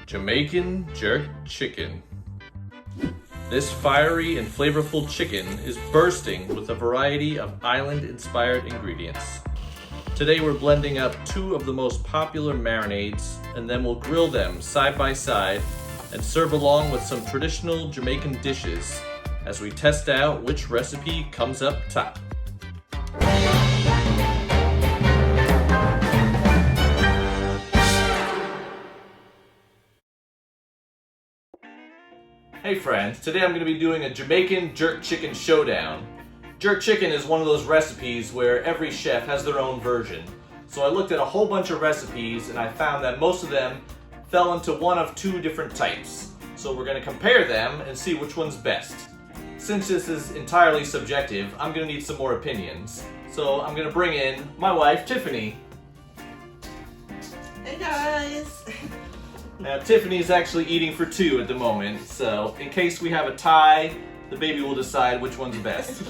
Jamaican Jerk Chicken. This fiery and flavorful chicken is bursting with a variety of island-inspired ingredients. Today we're blending up two of the most popular marinades, and then we'll grill them side by side and serve along with some traditional Jamaican dishes as we test out which recipe comes up top. Hey friends, today I'm going to be doing a Jamaican Jerk Chicken showdown. Jerk chicken is one of those recipes where every chef has their own version. So I looked at a whole bunch of recipes and I found that most of them fell into one of two different types. So we're going to compare them and see which one's best. Since this is entirely subjective, I'm going to need some more opinions. So I'm going to bring in my wife, Tiffany. Hey guys! Now Tiffany's actually eating for two at the moment, so in case we have a tie, the baby will decide which one's best.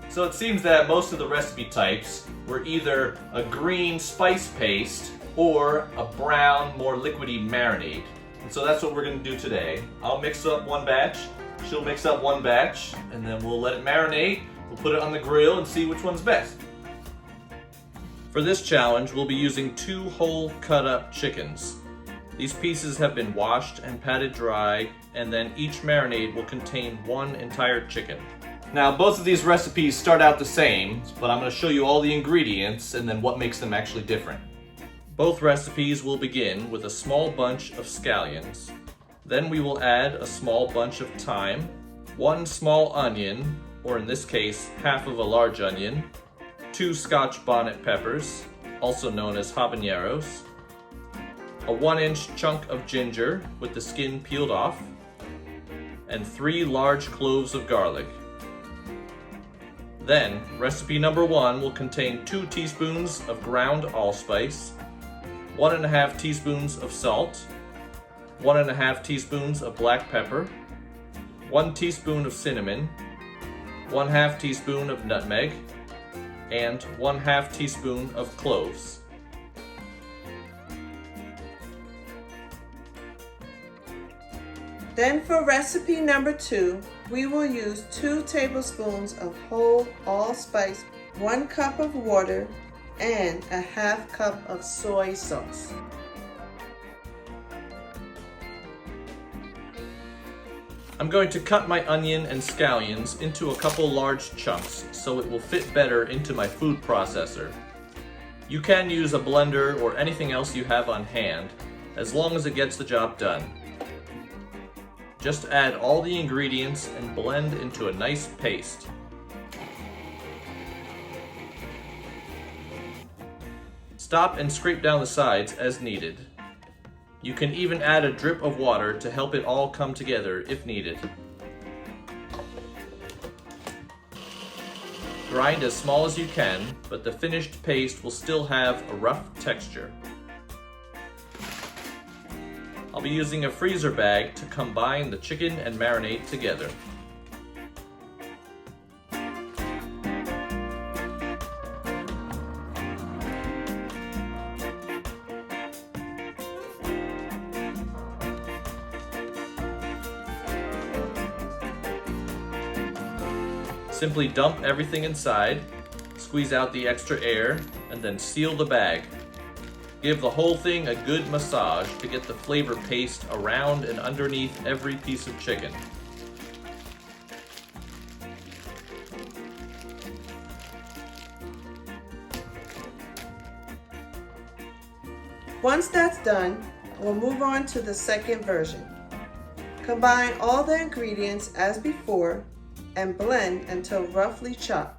So it seems that most of the recipe types were either a green spice paste or a brown, more liquidy marinade. And so that's what we're going to do today. I'll mix up one batch, she'll mix up one batch, and then we'll let it marinate. We'll put it on the grill and see which one's best. For this challenge, we'll be using two whole cut up chickens. These pieces have been washed and patted dry, and then each marinade will contain one entire chicken. Now, both of these recipes start out the same, but I'm going to show you all the ingredients and then what makes them actually different. Both recipes will begin with a small bunch of scallions. Then we will add a small bunch of thyme, one small onion, or in this case, half of a large onion, two scotch bonnet peppers, also known as habaneros, a 1-inch chunk of ginger with the skin peeled off, and 3 large cloves of garlic. Then, recipe number 1 will contain 2 teaspoons of ground allspice, 1.5 teaspoons of salt, 1.5 teaspoons of black pepper, 1 teaspoon of cinnamon, 1/2 teaspoon of nutmeg, and 1/2 teaspoon of cloves. Then for recipe number 2, we will use 2 tablespoons of whole allspice, 1 cup of water, and a 1/2 cup of soy sauce. I'm going to cut my onion and scallions into a couple large chunks so it will fit better into my food processor. You can use a blender or anything else you have on hand, as long as it gets the job done. Just add all the ingredients and blend into a nice paste. Stop and scrape down the sides as needed. You can even add a drip of water to help it all come together if needed. Grind as small as you can, but the finished paste will still have a rough texture. I'll be using a freezer bag to combine the chicken and marinade together. Simply dump everything inside, squeeze out the extra air, and then seal the bag. Give the whole thing a good massage to get the flavor paste around and underneath every piece of chicken. Once that's done, we'll move on to the second version. Combine all the ingredients as before and blend until roughly chopped.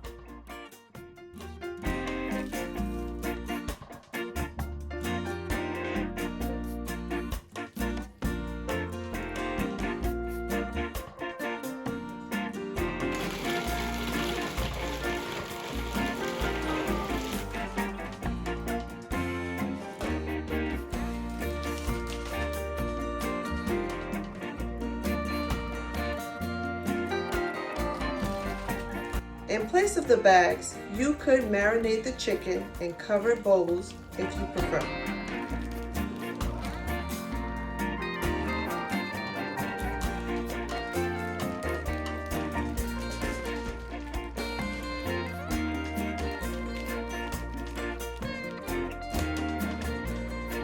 In place of the bags, you could marinate the chicken in covered bowls if you prefer.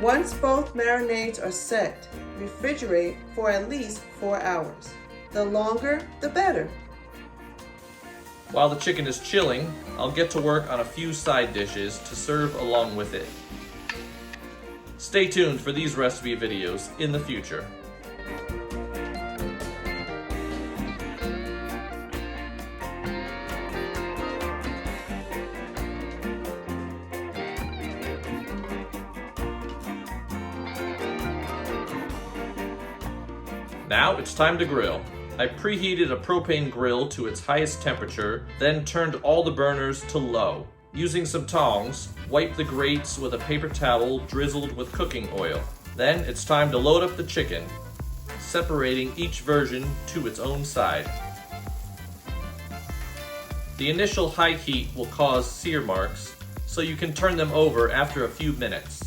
Once both marinades are set, refrigerate for at least 4 hours. The longer, the better. While the chicken is chilling, I'll get to work on a few side dishes to serve along with it. Stay tuned for these recipe videos in the future. Now it's time to grill. I preheated a propane grill to its highest temperature, then turned all the burners to low. Using some tongs, wipe the grates with a paper towel drizzled with cooking oil. Then it's time to load up the chicken, separating each version to its own side. The initial high heat will cause sear marks, so you can turn them over after a few minutes.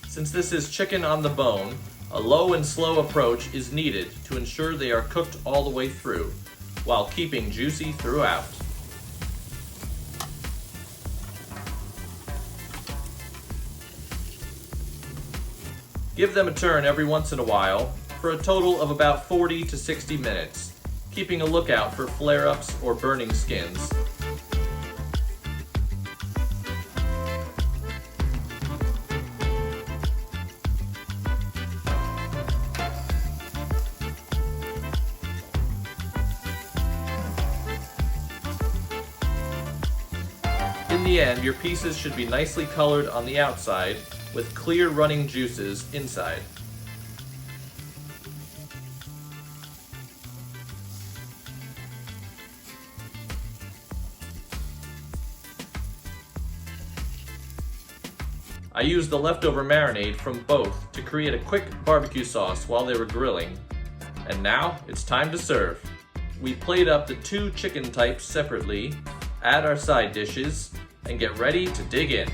Since this is chicken on the bone, a low and slow approach is needed to ensure they are cooked all the way through, while keeping juicy throughout. Give them a turn every once in a while for a total of about 40 to 60 minutes, keeping a lookout for flare-ups or burning skins. In the end, your pieces should be nicely colored on the outside with clear running juices inside. I used the leftover marinade from both to create a quick barbecue sauce while they were grilling. And now it's time to serve. We plate up the two chicken types separately, add our side dishes, and get ready to dig in.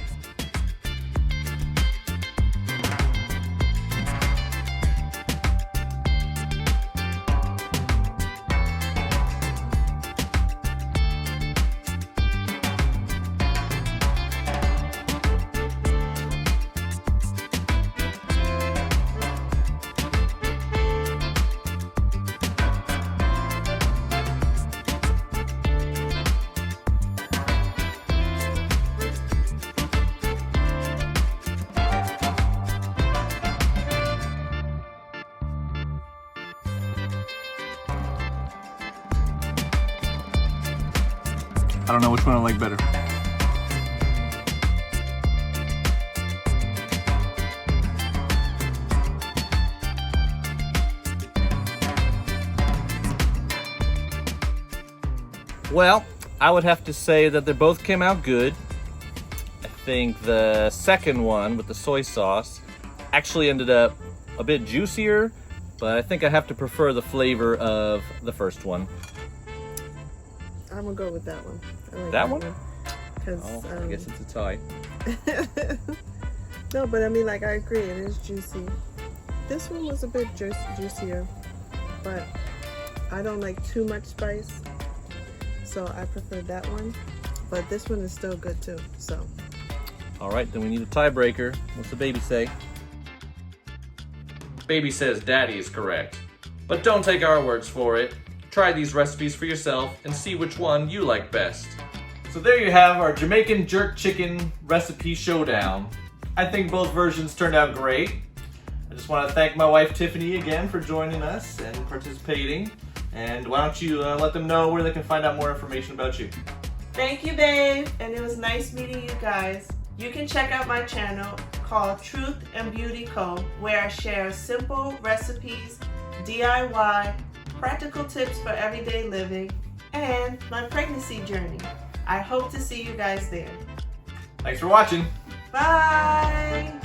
I don't know which one I like better. Well, I would have to say that they both came out good. I think the second one with the soy sauce actually ended up a bit juicier, but I think I have to prefer the flavor of the first one. I'm gonna go with that one. I like That one? Because I guess it's a tie. no, but I mean, like, I agree, it is juicy. This one was a bit juicier, but I don't like too much spice, so I prefer that one. But this one is still good too. So. All right, then we need a tiebreaker. What's the baby say? Baby says daddy is correct, but don't take our words for it. Try these recipes for yourself and see which one you like best. So there you have our Jamaican Jerk Chicken recipe showdown. I think both versions turned out great. I just want to thank my wife Tiffany again for joining us and participating. And why don't you let them know where they can find out more information about you. Thank you, babe, and it was nice meeting you guys. You can check out my channel called Truth and Beauty Co., where I share simple recipes, DIY, practical tips for everyday living, and my pregnancy journey. I hope to see you guys there. Thanks for watching. Bye!